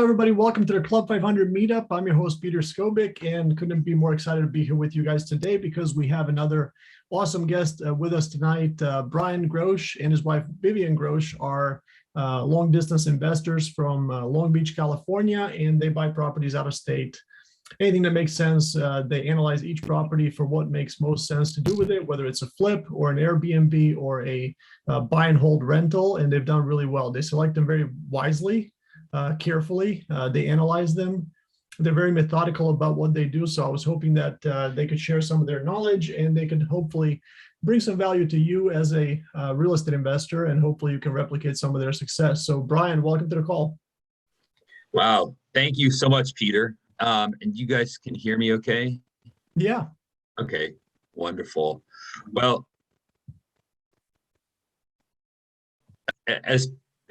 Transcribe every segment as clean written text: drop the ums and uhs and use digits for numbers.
everybody. Welcome to the Club 500 meetup. I'm your host, Peter Skobik, and couldn't be more excited to be here with you guys today because we have another awesome guest with us tonight. Brian Grosh and his wife, Vivian Grosh, are long distance investors from Long Beach, California, and they buy properties out of state. Anything that makes sense, they analyze each property for what makes most sense to do with it, whether it's a flip or an Airbnb or a buy and hold rental, and they've done really well. They select them very wisely. Carefully. They analyze them. They're very methodical about what they do. So I was hoping that they could share some of their knowledge and they could hopefully bring some value to you as a real estate investor, and hopefully you can replicate some of their success. So Brian, welcome to the call. Wow. Thank you so much, Peter. And you guys can hear me okay? Yeah. Okay, wonderful. Well,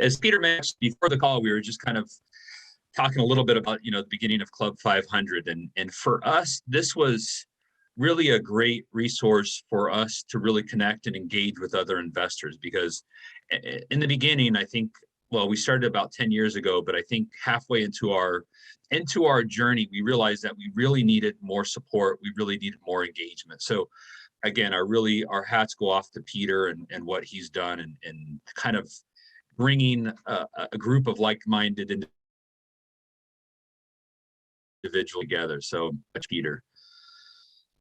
as Peter mentioned before the call, we were just kind of talking a little bit about, the beginning of Club 500. And for us, this was really a great resource for us to really connect and engage with other investors, because in the beginning, I think, well, we started about 10 years ago, but I think halfway into our journey, we realized that we really needed more support. We really needed more engagement. So again, our hats go off to Peter and what he's done and kind of bringing a group of like-minded individuals together. So much, Peter.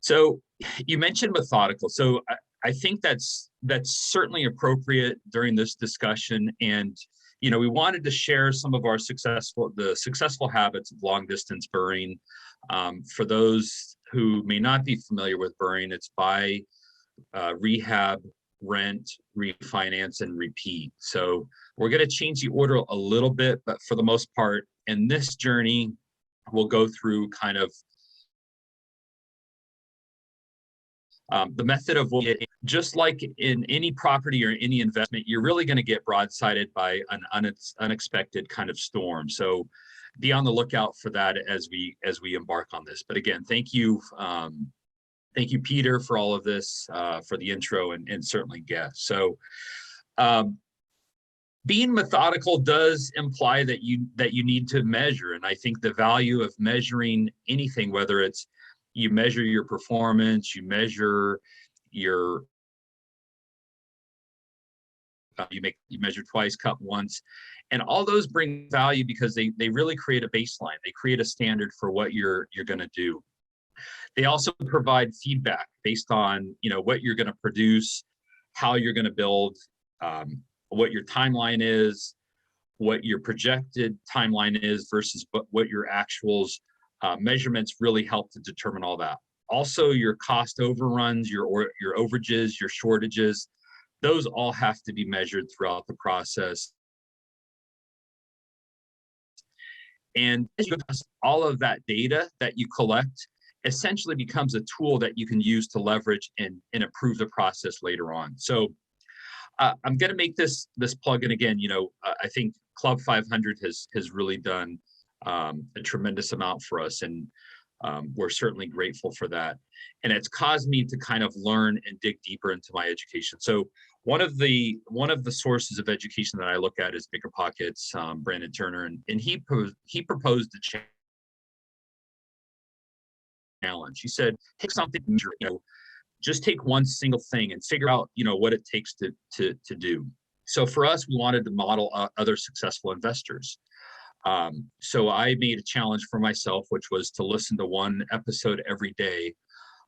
So you mentioned methodical. So I think that's certainly appropriate during this discussion. And we wanted to share some of the successful habits of long-distance BRRRRing. For those who may not be familiar with BRRRRing, it's buy, rehab, rent, refinance, and repeat. So we're going to change the order a little bit, but for the most part, in this journey, we'll go through kind of the method of what, just like in any property or any investment, you're really going to get broadsided by an unexpected kind of storm. So be on the lookout for that as we embark on this. But again, thank you, Peter, for all of this, for the intro, and certainly guests. So being methodical does imply that you need to measure. And I think the value of measuring anything, whether it's you measure your performance, you measure your, you measure twice, cut once, and all those bring value because they really create a baseline. They create a standard for what you're going to do. They also provide feedback based on what you're going to produce, how you're going to build, what your timeline is, what your projected timeline is versus what your actuals. Measurements really help to determine all that. Also, your cost overruns, your overages, your shortages, those all have to be measured throughout the process. And all of that data that you collect essentially becomes a tool that you can use to leverage and improve the process later on. So I'm going to make this plug-in again. I think Club 500 has really done a tremendous amount for us, and we're certainly grateful for that. And it's caused me to kind of learn and dig deeper into my education. So one of the sources of education that I look at is BiggerPockets, Brandon Turner, and he proposed a challenge. He said, take something, just take one single thing and figure out what it takes to do. So for us, we wanted to model other successful investors. So I made a challenge for myself, which was to listen to one episode every day.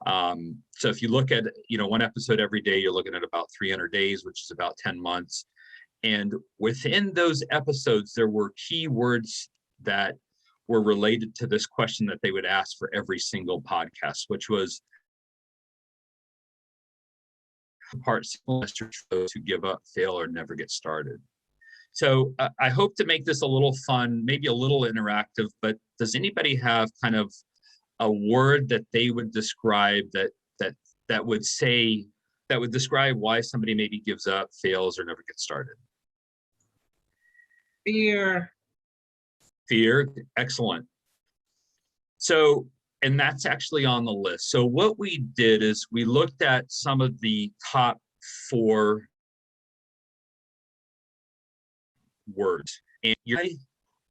So if you look at, one episode every day, you're looking at about 300 days, which is about 10 months. And within those episodes, there were keywords that were related to this question that they would ask for every single podcast, which was parts investors who give up, fail, or never get started. So I hope to make this a little fun, maybe a little interactive, but does anybody have kind of a word that they would describe that would describe why somebody maybe gives up, fails, or never gets started? Fear. Fear, excellent. So, and that's actually on the list. So what we did is we looked at some of the top 4 words. And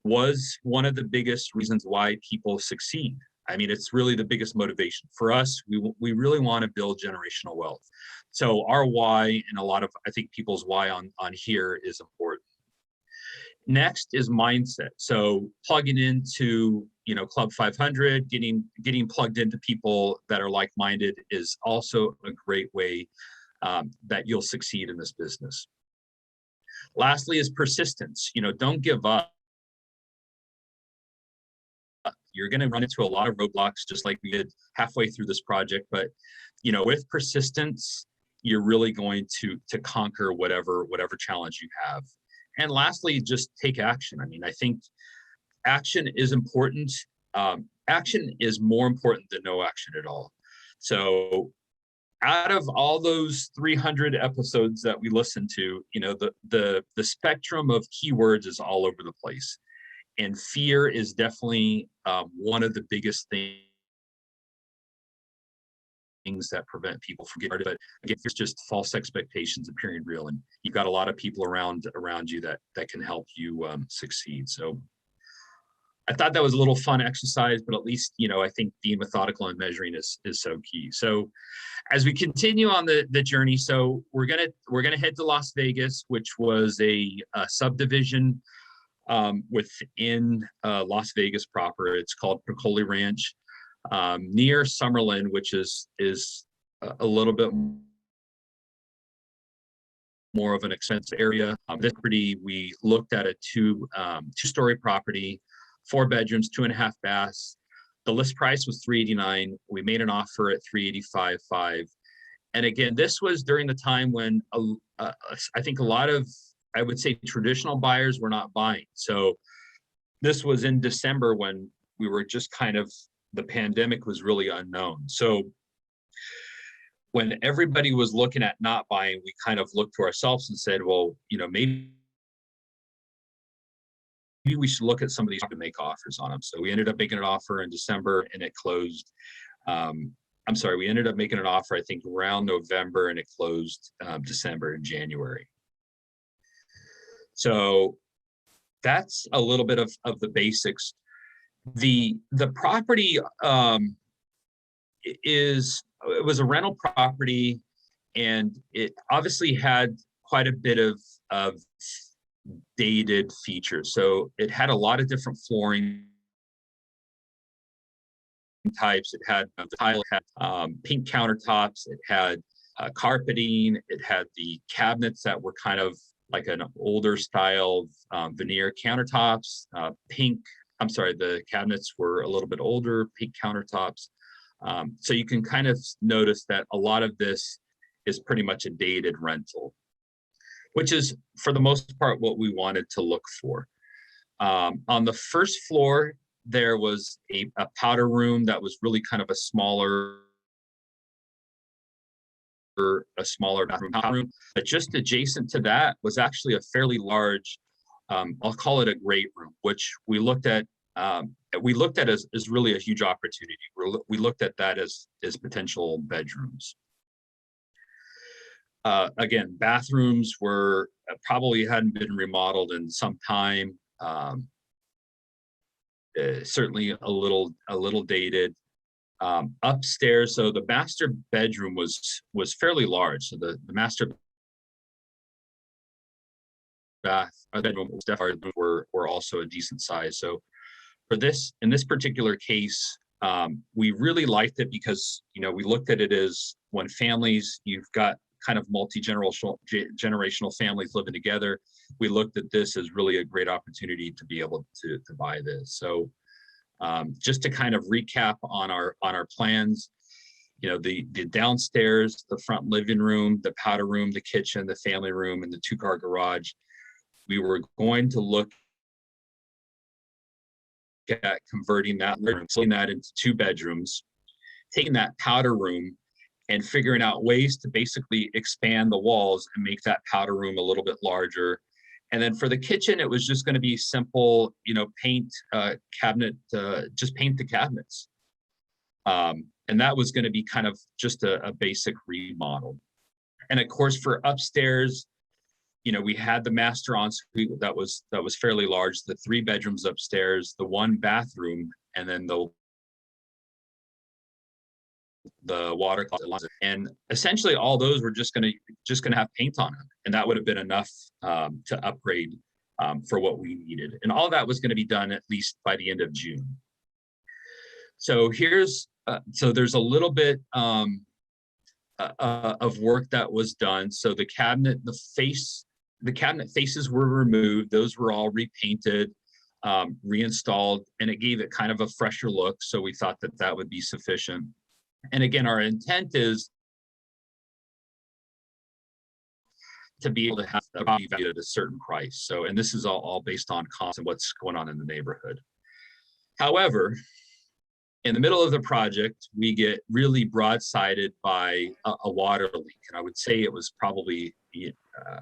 was one of the biggest reasons why people succeed. I mean, it's really the biggest motivation for us. We really want to build generational wealth. So our why, and a lot of, I think, people's why on here is important. Next is mindset. So plugging into, Club 500, getting plugged into people that are like-minded is also a great way that you'll succeed in this business. Lastly is persistence. Don't give up. You're going to run into a lot of roadblocks, just like we did halfway through this project. But, with persistence, you're really going to conquer whatever challenge you have. And lastly, just take action. I mean, I think action is important. Action is more important than no action at all. So out of all those 300 episodes that we listened to, the spectrum of keywords is all over the place. And fear is definitely one of the biggest things that prevent people from getting started. But again, it's just false expectations appearing real, and you've got a lot of people around you that can help you succeed. So I thought that was a little fun exercise, but at least, I think being methodical and measuring is so key. So as we continue on the journey, so we're gonna head to Las Vegas, which was a subdivision within Las Vegas proper. It's called Piccoli Ranch, near Summerlin, which is a little bit more of an expensive area. This property, we looked at a two-story property, 4 bedrooms, 2.5 baths. The list price was $389. We made an offer at $385.5. And again, this was during the time when I think a lot of, I would say, traditional buyers were not buying. So this was in December when we were just the pandemic was really unknown. So when everybody was looking at not buying, we kind of looked to ourselves and said, well, maybe we should look at some of these to make offers on them. So we ended up making an offer in December, and it closed. We ended up making an offer, I think, around November, and it closed December and January. So that's a little bit of the basics. The property it was a rental property, and it obviously had quite a bit of dated features. So it had a lot of different flooring types. It had the tile, it had pink countertops, it had carpeting, it had the cabinets that were kind of like an older style veneer countertops. The cabinets were a little bit older, pink countertops. So you can kind of notice that a lot of this is pretty much a dated rental, which is for the most part what we wanted to look for. On the first floor, there was a powder room that was really kind of a smaller bathroom. But just adjacent to that was actually a fairly large, I'll call it a great room, which we looked at as really a huge opportunity. We looked at that as potential bedrooms. Again, bathrooms were probably hadn't been remodeled in some time. Certainly a little dated. Upstairs, so the master bedroom was fairly large. So the master bedroom were also a decent size. So in this particular case, we really liked it because we looked at it as when families, you've got kind of multi-generational families living together. We looked at this as really a great opportunity to be able to buy this. So just to kind of recap on our plans, the downstairs, the front living room, the powder room, the kitchen, the family room, and the 2-car garage, we were going to look at converting that room, splitting that into 2 bedrooms, taking that powder room and figuring out ways to basically expand the walls and make that powder room a little bit larger. And then for the kitchen, it was just going to be simple, paint cabinet, just paint the cabinets. And that was going to be kind of just a basic remodel. And of course, for upstairs, we had the master ensuite that was fairly large, the 3 bedrooms upstairs, the 1 bathroom, and then the water closet. And essentially all those were just gonna have paint on them, and that would have been enough to upgrade for what we needed. And all that was going to be done at least by the end of June. So here's there's a little bit of work that was done. So the cabinet faces were removed. Those were all repainted, reinstalled, and it gave it kind of a fresher look. So we thought that that would be sufficient. And again, our intent is to be able to have the property valued at a certain price. So, and this is all based on cost and what's going on in the neighborhood. However, in the middle of the project, we get really broadsided by a water leak. And I would say it was probably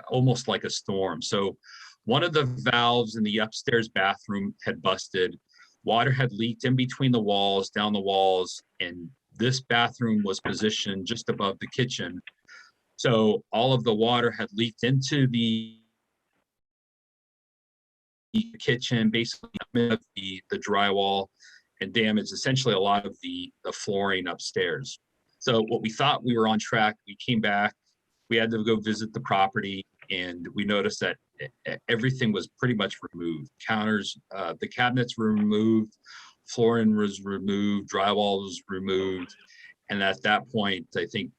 almost like a storm. So one of the valves in the upstairs bathroom had busted. Water had leaked in between the walls, down the walls, and this bathroom was positioned just above the kitchen. So all of the water had leaked into the kitchen, basically the drywall, and damaged essentially a lot of the flooring upstairs. So what we thought we were on track, we came back, we had to go visit the property, and we noticed that everything was pretty much removed. Counters, the cabinets were removed, flooring was removed, drywall was removed. And at that point, I think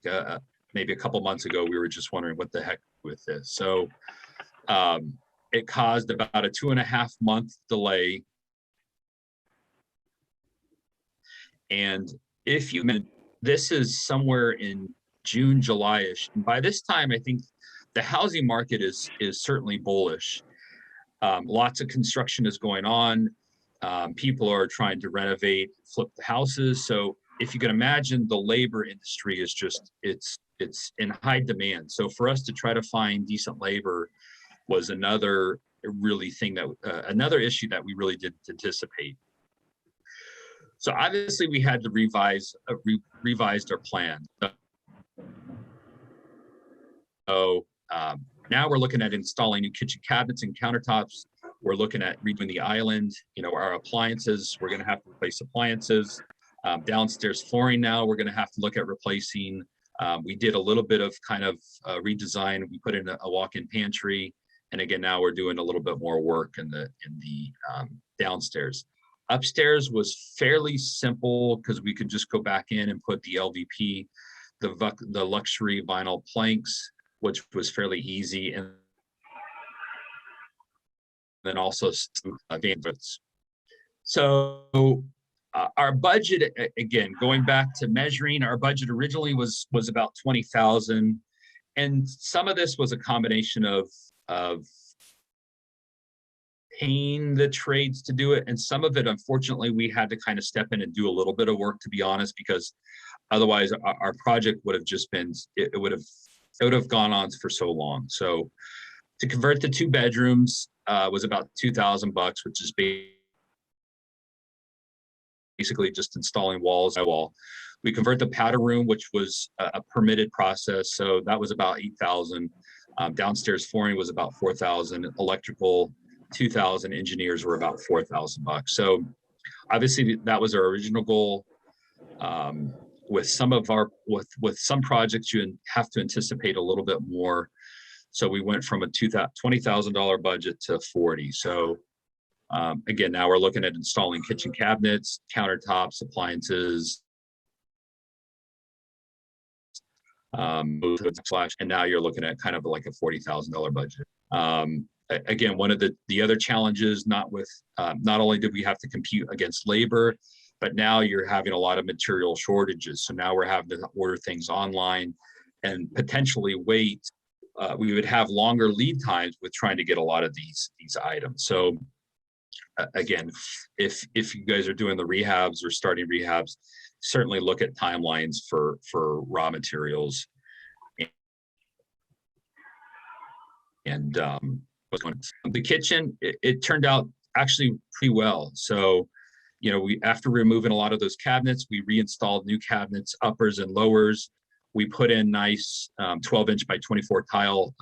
maybe a couple months ago, we were just wondering what the heck with this. So it caused about a 2.5 month delay. And if you, this is somewhere in June, July-ish. And by this time, I think the housing market is certainly bullish. Lots of construction is going on. People are trying to renovate, flip the houses. So if you can imagine, the labor industry is just, it's in high demand. So for us to try to find decent labor was another another issue that we really didn't anticipate. So obviously we had to revised our plan. So now we're looking at installing new kitchen cabinets and countertops. We're looking at redoing the island, our appliances. We're going to have to replace appliances. Downstairs flooring now, we're going to have to look at replacing. We did a little bit of kind of redesign. We put in a walk-in pantry. And again, now we're doing a little bit more work in the downstairs. Upstairs was fairly simple because we could just go back in and put the LVP, the luxury vinyl planks, which was fairly easy. And then also bandwidths. So our budget, again, going back to measuring, our budget originally was about $20,000, and some of this was a combination of paying the trades to do it, and some of it, unfortunately, we had to kind of step in and do a little bit of work, to be honest, because otherwise our project would have just been, it would have gone on for so long. So to convert the 2 bedrooms was about $2,000, which is basically just installing walls. We convert the powder room, which was a permitted process, so that was about $8,000. Downstairs flooring was about $4,000. Electrical, $2,000. Engineers were about $4,000. So obviously that was our original goal. With some projects, you have to anticipate a little bit more. So we went from a $20,000 budget to $40,000. So again, now we're looking at installing kitchen cabinets, countertops, appliances, and now you're looking at kind of like a $40,000 budget. Again, one of the other challenges, not only did we have to compete against labor, but now you're having a lot of material shortages. So now we're having to order things online and potentially wait. We would have longer lead times with trying to get a lot of these items. So again, if you guys are doing the rehabs or starting rehabs, certainly look at timelines for raw materials. And the kitchen, it turned out actually pretty well. So, after removing a lot of those cabinets, we reinstalled new cabinets, uppers and lowers. We put in nice 12-inch by 24 tile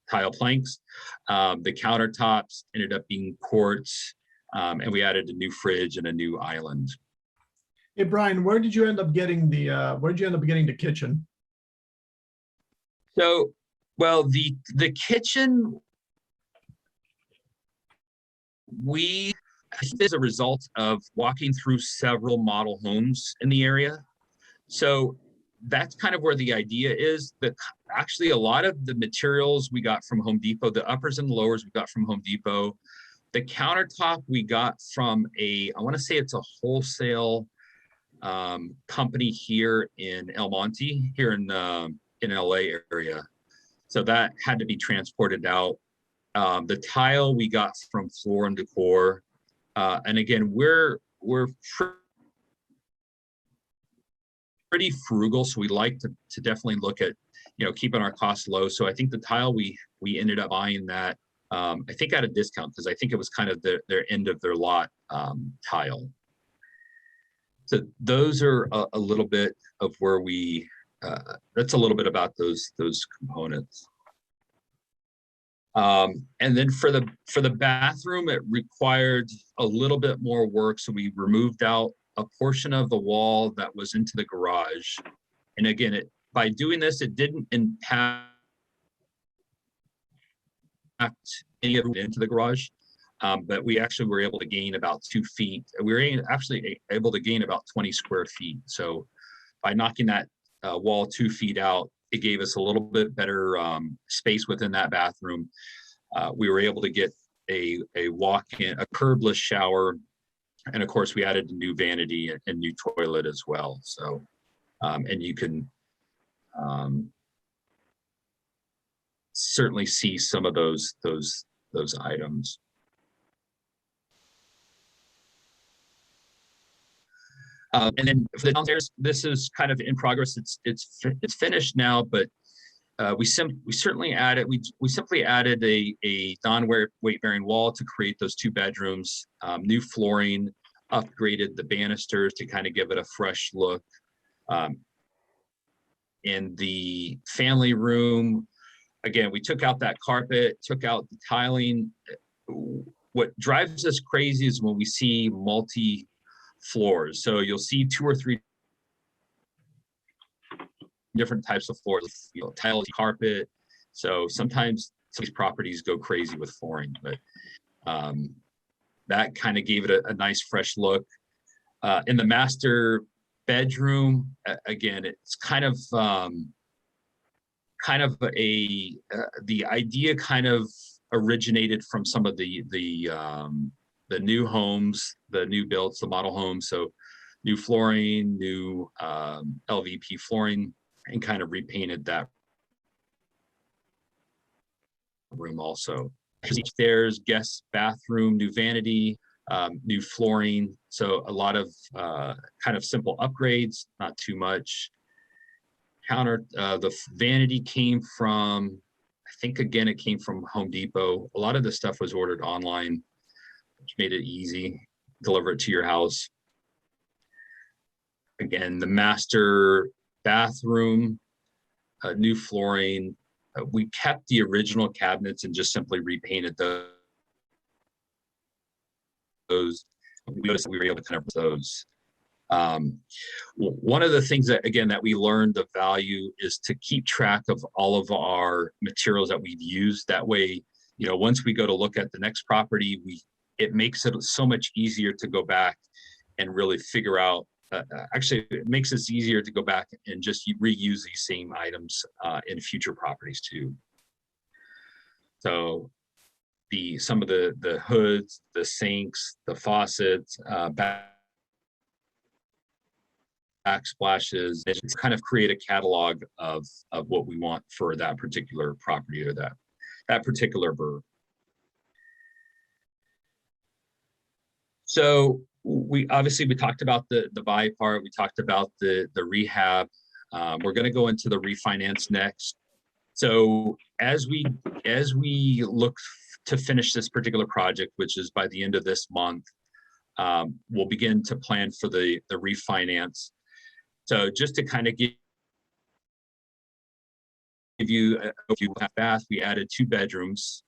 tile planks. The countertops ended up being quartz, and we added a new fridge and a new island. Hey, Brian, where did you end up getting the kitchen? So, well, the kitchen, I think as a result of walking through several model homes in the area. So that's kind of where the idea is. That actually a lot of the materials we got from Home Depot, the uppers and lowers we got from Home Depot. The countertop we got from I want to say it's a wholesale company here in El Monte, here in LA area. So that had to be transported out. The tile we got from Floor and Decor. And again, we're pretty frugal, so we like to definitely look at, keeping our costs low. So I think the tile we ended up buying that, I think at a discount, because I think it was kind of their end of their lot tile. So those are a little bit of where that's a little bit about those components. And then for the bathroom, it required a little bit more work. So we removed out a portion of the wall that was into the garage. And again, by doing this, it didn't impact any of it into the garage. But we actually were able to gain about 2 feet. We were actually able to gain about 20 square feet. So by knocking that wall 2 feet out, it gave us a little bit better space within that bathroom. We were able to get a walk-in, a curbless shower. And of course, we added a new vanity and new toilet as well. So, and you can certainly see some of those items. And then for the downstairs, this is kind of in progress. It's finished now, but we certainly added we simply added a non-weight bearing wall to create those 2 bedrooms. New flooring, upgraded the banisters to kind of give it a fresh look. In the family room, again, we took out that carpet, took out the tiling. What drives us crazy is when we see multi floors. So you'll see 2 or 3 different types of floors, tile, carpet. So sometimes these properties go crazy with flooring, but that kind of gave it a nice fresh look. In the master bedroom, again, it's kind of the idea kind of originated from some of the new homes, the new builds, the model homes. So new flooring, new LVP flooring, and kind of repainted that room also. Stairs, guest bathroom, new vanity, new flooring. So a lot of kind of simple upgrades, not too much. The vanity came from, I think again, it came from Home Depot. A lot of the stuff was ordered online, which made it easy, deliver it to your house. Again, the master bathroom, new flooring. We kept the original cabinets and just simply repainted those. We noticed that we were able to kind of those. One of the things that, again, that we learned the value is to keep track of all of our materials that we've used. That way, once we go to look at the next property, it makes it so much easier to go back and really figure out. Actually, it makes it easier to go back and just reuse these same items in future properties too. So some of the hoods, the sinks, the faucets, backsplashes, it's kind of create a catalog of what we want for that particular property or that particular BRRRR. So we talked about the buy part. We talked about the rehab. We're going to go into the refinance next. So as we look to finish this particular project, which is by the end of this month, we'll begin to plan for the refinance. So just to kind of give you a half bath. We added 2 bedrooms.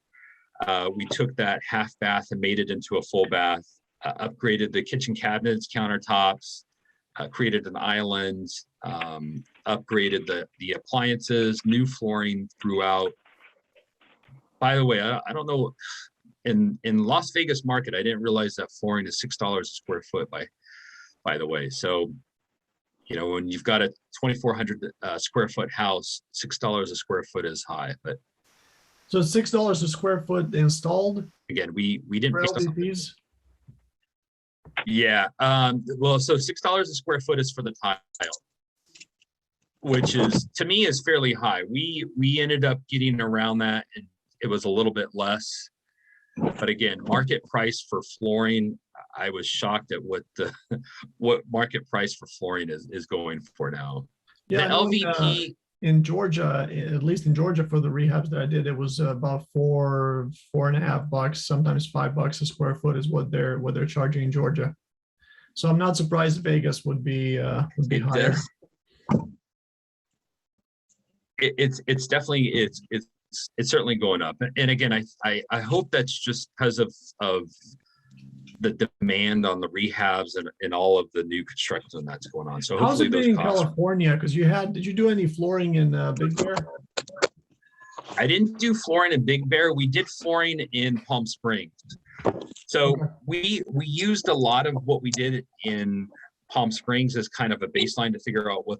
We took that half bath and made it into a full bath, upgraded the kitchen cabinets, countertops, created an island, upgraded the appliances, new flooring throughout. By the way, I don't know, in Las Vegas market, I didn't realize that flooring is $6 a square foot by the way. So, you know, when you've got a 2,400 square foot house, $6 a square foot is high. But So it's $6 a square foot installed. again, we didn't For pay LDPs? Yeah. Well, so $6 a square foot is for the tile, which is, to me, is fairly high. We ended up getting around that, and it was a little bit less. But again, market price for flooring, I was shocked at what market price for flooring is going for now. Yeah, the LVP in Georgia, at least in Georgia, for the rehabs that I did, it was about $4.50, sometimes $5 a square foot is what they're charging in Georgia. So I'm not surprised Vegas would be higher. It's definitely it's certainly going up. And again, I hope that's just because of the demand on the rehabs and all of the new construction that's going on. So how's hopefully it those been in costs. California? Because did you do any flooring in Big Bear? I didn't do flooring in Big Bear. We did flooring in Palm Springs. So Okay. we used a lot of what we did in Palm Springs as kind of a baseline to figure out what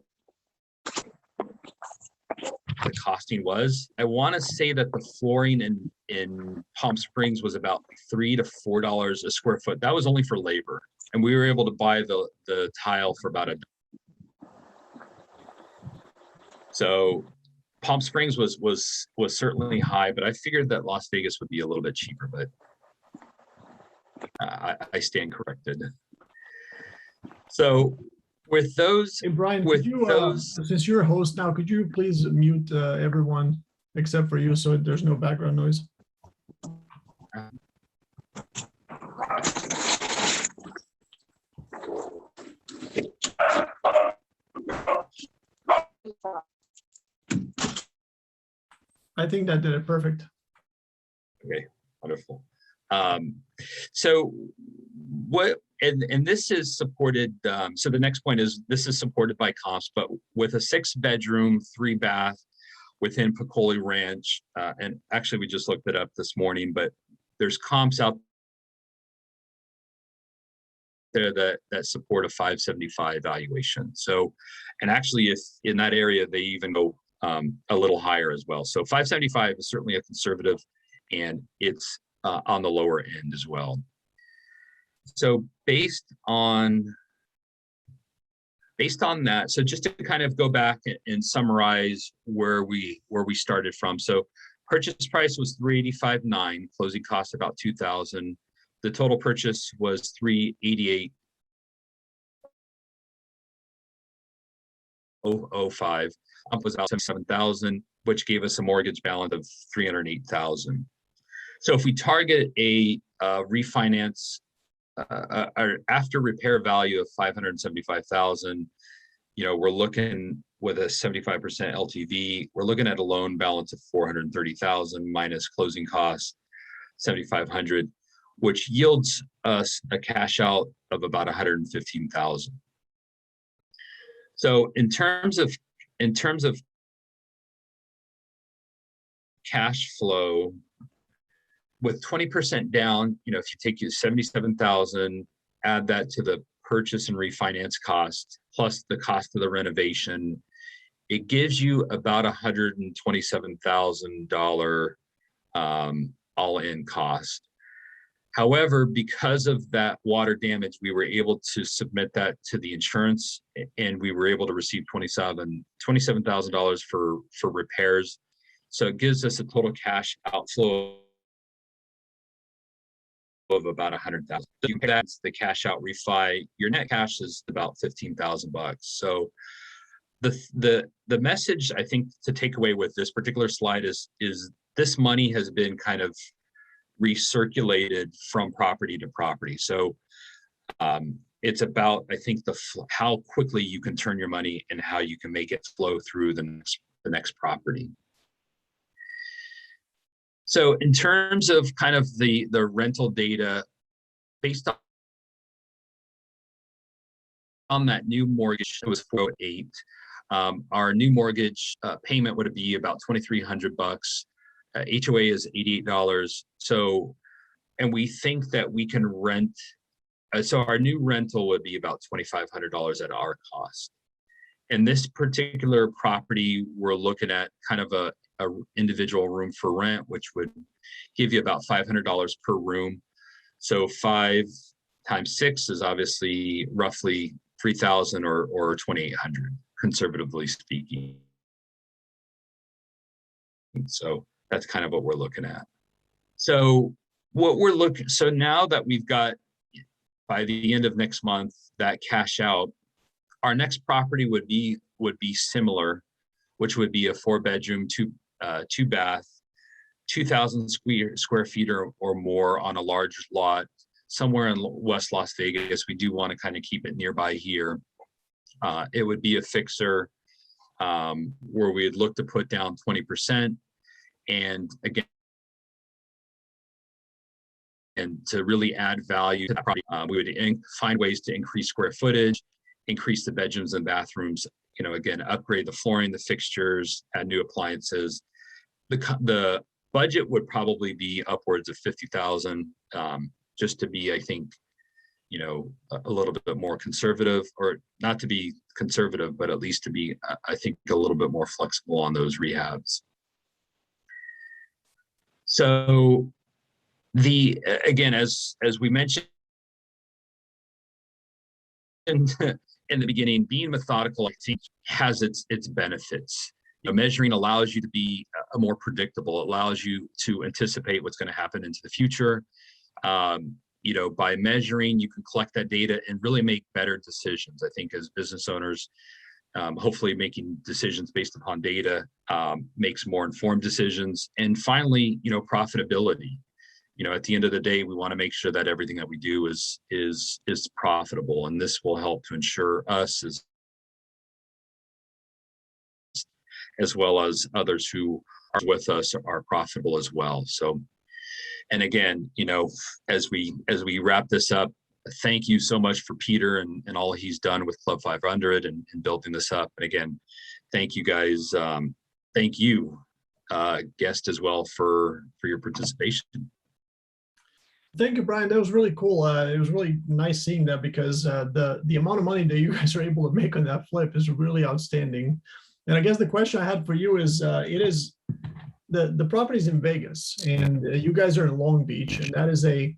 the costing was. I want to say that the flooring in Palm Springs was about $3 to $4 a square foot. That was only for labor, and we were able to buy the tile for about so Palm Springs was certainly high, but I figured that Las Vegas would be a little bit cheaper, but I stand corrected. So with those, Hey, Brian, with could you, those, since you're a host now, could you please mute everyone except for you so there's no background noise? I think that did it perfect. okay, wonderful. So what, and this is supported, so the next point is this is supported by comps, but with a 6-bedroom, 3-bath within Piccoli Ranch, and actually we just looked it up this morning, but there's comps out there that support a 575 valuation. So, and actually if in that area, they even go a little higher as well. So 575 is certainly a conservative, and it's on the lower end as well. So based on that, so just to kind of go back and summarize where we started from. So purchase price was $385,900, closing cost about $2,000. The total purchase was $388,005. Was about $77,000, which gave us a mortgage balance of $308,000. So if we target a refinance after repair value of $575,000, you know, we're looking with a 75% LTV. We're looking at a loan balance of $430,000 minus closing costs $7,500, which yields us a cash out of about $115,000. So in terms of cash flow, with 20% down, you know, if you take your $77,000, add that to the purchase and refinance cost, plus the cost of the renovation, it gives you about $127,000 all-in cost. However, because of that water damage, we were able to submit that to the insurance, and we were able to receive $27,000 for repairs. So it gives us a total cash outflow of about $100,000. That's the cash out refi. Your net cash is about $15,000. So the message I think to take away with this particular slide is this money has been kind of recirculated from property to property. So it's about, I think, how quickly you can turn your money and how you can make it flow through the next property. So in terms of kind of the rental data, based on that new mortgage, it was 408. Our new mortgage payment would be about $2,300. HOA is $88. So, and we think that we can rent. So our new rental would be about $2,500 at our cost. In this particular property, we're looking at kind of a individual room for rent, which would give you about $500 per room. So 5 times 6 is obviously roughly 3,000 or 2,800, conservatively speaking. So that's kind of what we're looking at. So so now that we've got, by the end of next month, that cash out, our next property would be similar, which would be a 4-bedroom, 2 bath, 2,000 square feet or more on a large lot somewhere in West Las Vegas. We do want to kind of keep it nearby here. It would be a fixer where we'd look to put down 20%. And again, and to really add value to that property, we would find ways to increase square footage, increase the bedrooms and bathrooms, again, upgrade the flooring, the fixtures, add new appliances. The budget would probably be upwards of $50,000, just to be, I think, a little bit more conservative, or not to be conservative, but at least to be, I think, a little bit more flexible on those rehabs. So again, as we mentioned in the beginning, being methodical, I think, has its benefits. Measuring allows you to be more predictable. It allows you to anticipate what's going to happen into the future. By measuring, you can collect that data and really make better decisions. I think as business owners, hopefully making decisions based upon data makes more informed decisions. And finally, profitability. At the end of the day, we want to make sure that everything that we do is profitable, and this will help to ensure us as well as others who are with us are profitable as well. So, and again, as we wrap this up, thank you so much for Peter and all he's done with Club 500 and building this up. And again, thank you guys. Thank you, guest, as well for your participation. Thank you, Brian. That was really cool. It was really nice seeing that, because the amount of money that you guys are able to make on that flip is really outstanding. And I guess the question I had for you is, the property's in Vegas, and you guys are in Long Beach, and that is a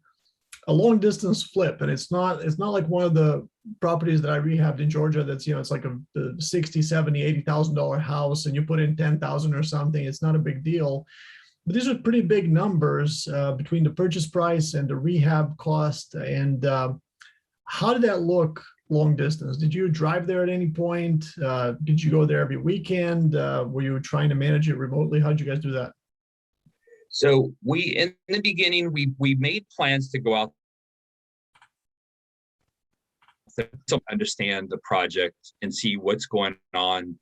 long distance flip, and it's not like one of the properties that I rehabbed in Georgia that's it's like a $60,000, $70,000, $80,000 house, and you put in 10,000 or something. It's not a big deal. But these are pretty big numbers between the purchase price and the rehab cost. And how did that look long distance? Did you drive there at any point? Did you go there every weekend? Were you trying to manage it remotely? How did you guys do that? So in the beginning, we made plans to go out to understand the project and see what's going on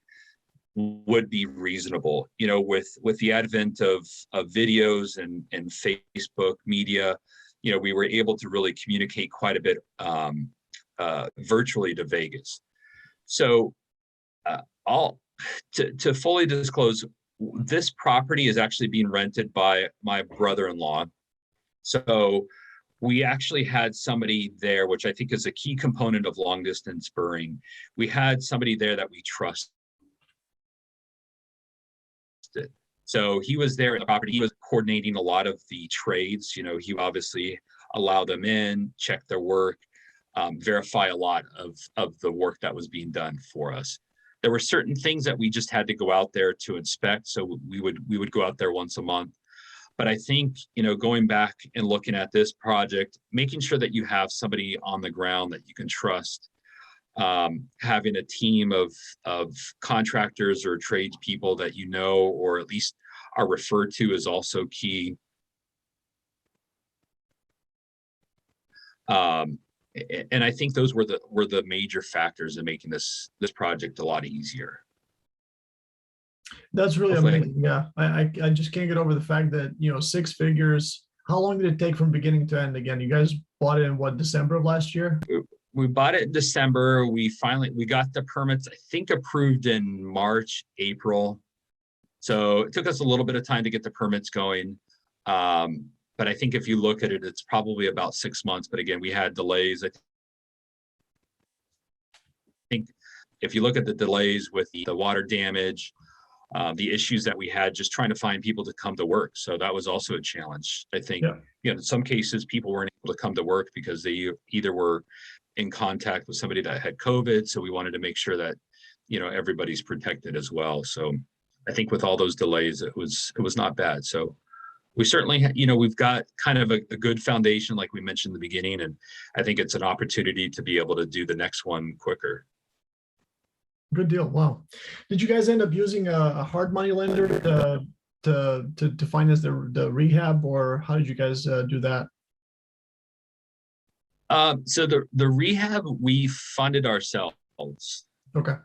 would be reasonable. With the advent of videos and Facebook media, we were able to really communicate quite a bit virtually to Vegas. So to fully disclose, this property is actually being rented by my brother-in-law. So we actually had somebody there, which I think is a key component of long distance BRRRRing. We had somebody there that we trust. So he was there at the property. He was coordinating a lot of the trades. He obviously allowed them in, check their work, verify a lot of the work that was being done for us. There were certain things that we just had to go out there to inspect. So we would go out there once a month. But I think, going back and looking at this project, making sure that you have somebody on the ground that you can trust, having a team of contractors or tradespeople that or at least are referred to, is also key. And I think those were the major factors in making this project a lot easier. That's really Hopefully, amazing. Yeah, I just can't get over the fact that, you know, 6 figures. How long did it take from beginning to end? Again, you guys bought it in what, December of last year? we bought it in December. We got the permits, I think, approved in March, April. So it took us a little bit of time to get the permits going. But I think if you look at it, it's probably about 6 months. But again, we had delays. I think if you look at the delays with the water damage, the issues that we had just trying to find people to come to work. So that was also a challenge. I think, Yeah. you know, in some cases, people weren't able to come to work because they either were in contact with somebody that had COVID. So we wanted to make sure that, you know, everybody's protected as well. So I think with all those delays, it was not bad. So we certainly, you know, we've got kind of a good foundation, like we mentioned in the beginning, and I think it's an opportunity to be able to do the next one quicker. Good deal. Wow. Did you guys end up using a hard money lender to finance the rehab, or how did you guys do that? So the rehab we funded ourselves. Okay.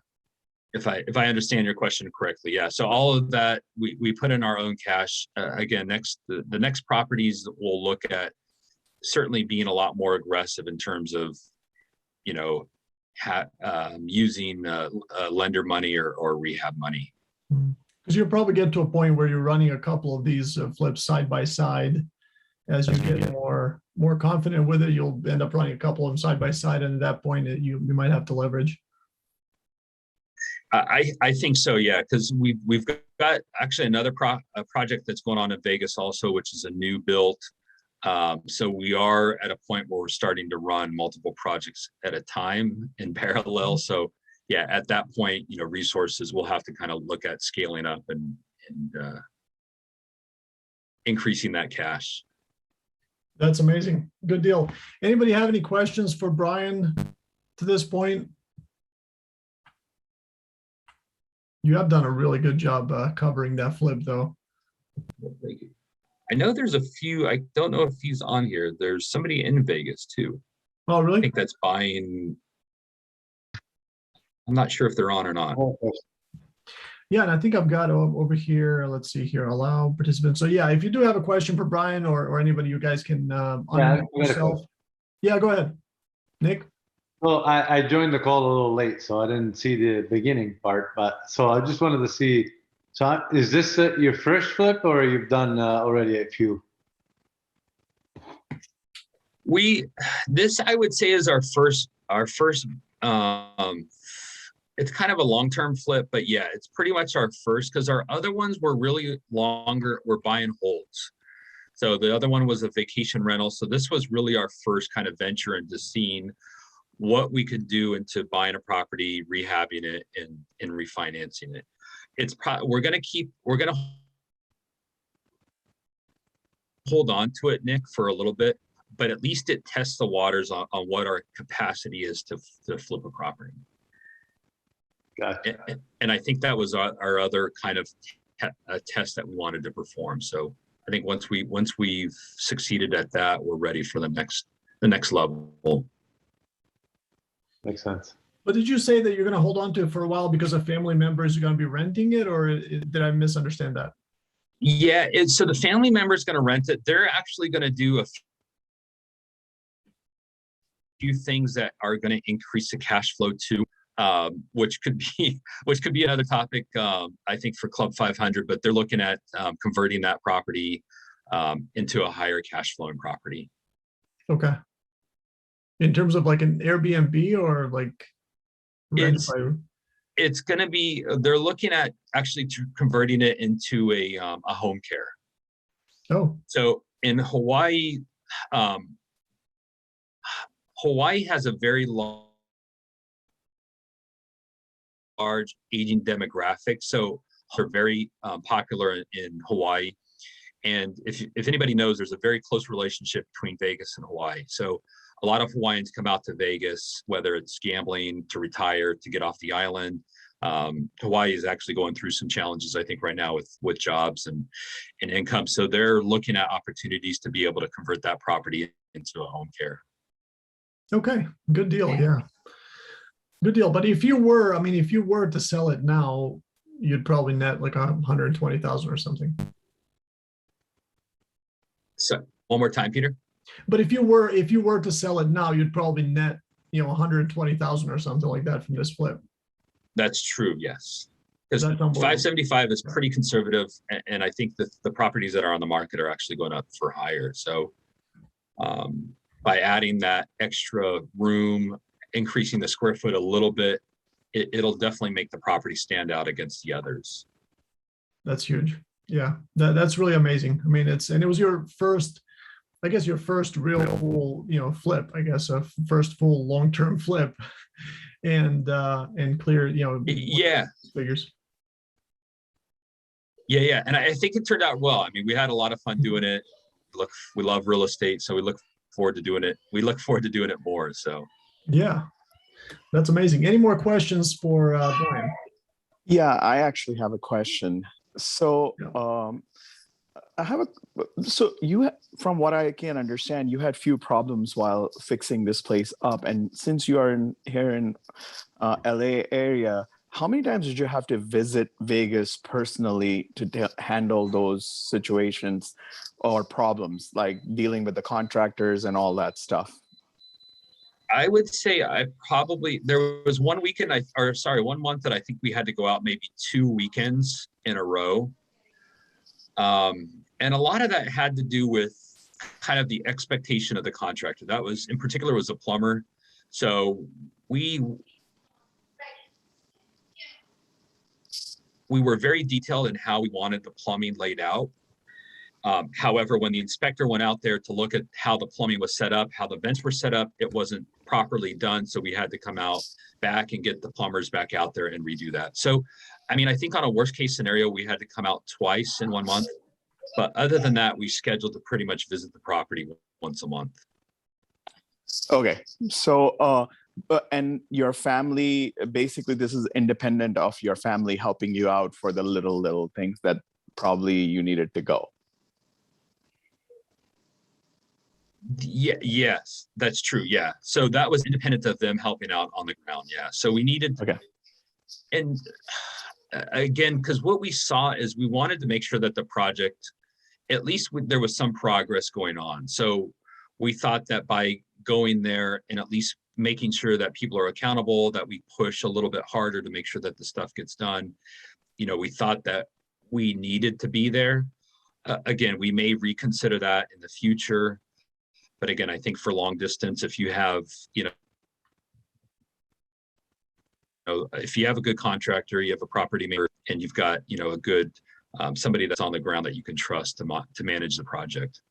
If I understand your question correctly, yeah. So all of that we put in our own cash. Again, the next properties that we'll look at certainly being a lot more aggressive in terms of, you know, using lender money or rehab money. Because you'll probably get to a point where you're running a couple of these flips side by side. As you get more confident with it, you'll end up running a couple of them side by side, and at that point, you might have to leverage. I think so, yeah, because we've got actually another project that's going on in Vegas also, which is a new build. So we are at a point where we're starting to run multiple projects at a time in parallel. So yeah, at that point, you know, resources will have to kind of look at scaling up and increasing that cash. That's amazing. Good deal. Anybody have any questions for Brian to this point? You have done a really good job covering that flip, though. Thank you. I know there's a few, I don't know if he's on here. There's somebody in Vegas too. Oh, really? I think that's buying. I'm not sure if they're on or not. Yeah, and I think I've got over here, let's see here, allow participants. So yeah, if you do have a question for Brian or anybody, you guys can unmute yourself. Yeah, go ahead, Nick. Well, I joined the call a little late, so I didn't see the beginning part, but so I just wanted to see, so is this your first flip or you've done already a few? This I would say is our first, it's kind of a long-term flip, but yeah, it's pretty much our first, because our other ones were really longer, we're buying holds. So the other one was a vacation rental. So this was really our first kind of venture into seeing what we could do into buying a property, rehabbing it, and refinancing it. We're going to hold on to it, Nick, for a little bit, but at least it tests the waters on what our capacity is to flip a property. Gotcha. And I think that was our other kind of test that we wanted to perform. So I think once we've succeeded at that, we're ready for the next level. Makes sense. But did you say that you're going to hold on to it for a while because of family members are going to be renting it, or did I misunderstand that? Yeah, so the family member is going to rent it. They're actually going to do a few things that are going to increase the cash flow too, which could be another topic, I think, for Club 500. But they're looking at converting that property into a higher cash flowing property. Okay. In terms of like an Airbnb or like it's going to be, they're looking at actually converting it into a home care. Oh. So in Hawaii, Hawaii has a very large aging demographic. So they're very popular in Hawaii. And if anybody knows, there's a very close relationship between Vegas and Hawaii. So a lot of Hawaiians come out to Vegas, whether it's gambling, to retire, to get off the island. Hawaii is actually going through some challenges, I think, right now with jobs and income. So they're looking at opportunities to be able to convert that property into a home care. Okay, good deal. Yeah, good deal. But if you were to sell it now, you'd probably net like 120,000 or something. So one more time, Peter. But if you were to sell it now, you'd probably net, 120,000 or something like that from this flip. That's true. Yes. Because That's unbelievable. 575 is pretty conservative, and I think that the properties that are on the market are actually going up for higher. So by adding that extra room, increasing the square foot a little bit, it'll definitely make the property stand out against the others. That's huge. Yeah, that's really amazing. I mean, it was your first, I guess, your first real full, flip, I guess, a first full long-term flip, and clear, Yeah. figures. Yeah. And I think it turned out well. I mean, we had a lot of fun doing it. We love real estate, so we look forward to doing it. We look forward to doing it more. So yeah, that's amazing. Any more questions for Brian? Yeah, I actually have a question. So from what I can understand, you had few problems while fixing this place up, and since you are here in LA area, how many times did you have to visit Vegas personally to handle those situations or problems, like dealing with the contractors and all that stuff? I would say there was one month that I think we had to go out maybe 2 weekends in a row. And a lot of that had to do with kind of the expectation of the contractor. That was, in particular, was a plumber. So we were very detailed in how we wanted the plumbing laid out. However, when the inspector went out there to look at how the plumbing was set up, how the vents were set up, it wasn't properly done. So we had to come out back and get the plumbers back out there and redo that. So, I mean, I think on a worst case scenario, we had to come out twice in 1 month. But other than that, we scheduled to pretty much visit the property once a month. Okay. So, and your family, basically this is independent of your family helping you out for the little things that probably you needed to go. Yeah, yes, that's true. Yeah. So that was independent of them helping out on the ground. Yeah. So we needed, okay. And again, because what we saw is we wanted to make sure that the project, at least there was some progress going on. So we thought that by going there and at least making sure that people are accountable, that we push a little bit harder to make sure that the stuff gets done. We thought that we needed to be there. Again, we may reconsider that in the future. But again, I think for long distance, if you have, if you have a good contractor, you have a property manager, and you've got, a good somebody that's on the ground that you can trust to manage the project.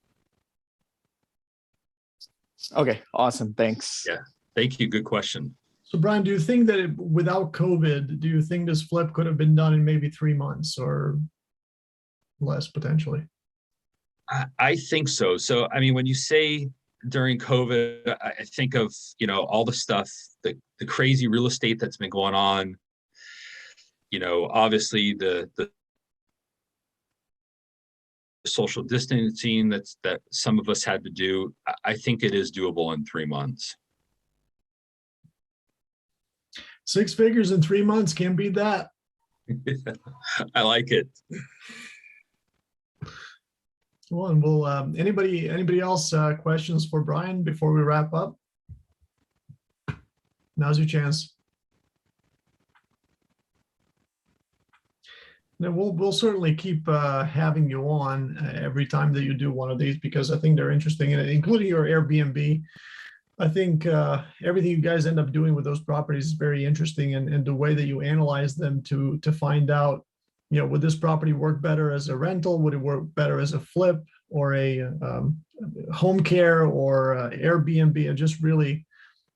Okay, awesome. Thanks. Yeah, thank you. Good question. So Brian, do you think that without COVID, do you think this flip could have been done in maybe 3 months or less potentially? I think so. So, I mean, when you say during COVID, I think of, all the stuff, the crazy real estate that's been going on, obviously the social distancing that some of us had to do. I think it is doable in 3 months. 6 figures in 3 months, can't beat that. I like it. Well, and we'll, anybody else questions for Brian before we wrap up? Now's your chance. Then we'll certainly keep having you on every time that you do one of these, because I think they're interesting, and including your Airbnb. I think everything you guys end up doing with those properties is very interesting, and the way that you analyze them to find out, would this property work better as a rental? Would it work better as a flip or a home care or Airbnb? And just really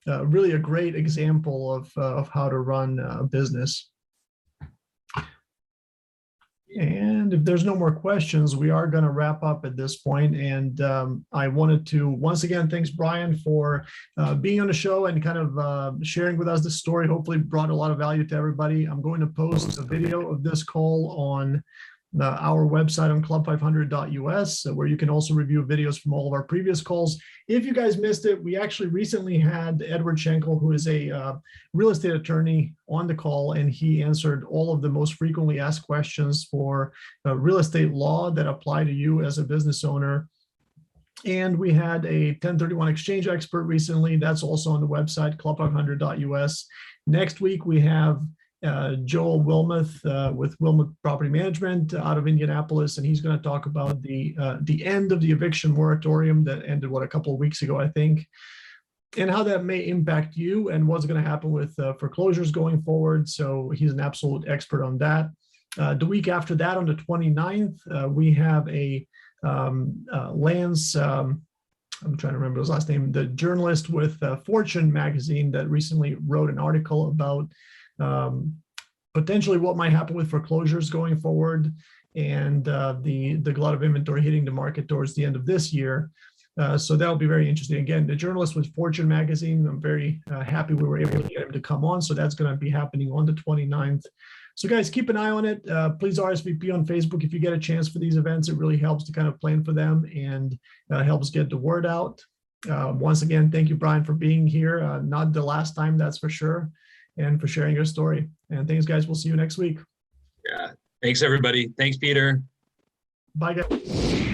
a great example of how to run a business. And if there's no more questions, we are going to wrap up at this point. And I wanted to, once again, thanks, Brian, for being on the show and kind of sharing with us the story. Hopefully brought a lot of value to everybody. I'm going to post a video of this call on our website on club500.us, where you can also review videos from all of our previous calls. If you guys missed it, we actually recently had Edward Schenkel, who is a real estate attorney, on the call, and he answered all of the most frequently asked questions for real estate law that apply to you as a business owner. And we had a 1031 exchange expert recently. That's also on the website, club500.us. Next week, we have Joel Wilmoth with Wilmoth Property Management out of Indianapolis, and he's going to talk about the end of the eviction moratorium that ended, a couple of weeks ago, I think, and how that may impact you and what's going to happen with foreclosures going forward. So he's an absolute expert on that. The week after that, on the 29th, we have a Lance, I'm trying to remember his last name, the journalist with Fortune magazine that recently wrote an article about potentially what might happen with foreclosures going forward, and the glut of inventory hitting the market towards the end of this year. So that'll be very interesting. Again, the journalist with Fortune magazine, I'm very happy we were able to get him to come on. So that's going to be happening on the 29th. So guys, keep an eye on it. Please RSVP on Facebook if you get a chance for these events. It really helps to kind of plan for them and helps get the word out. Once again, thank you, Brian, for being here. Not the last time, that's for sure, and for sharing your story. And thanks, guys. We'll see you next week. Yeah. Thanks, everybody. Thanks, Peter. Bye, guys.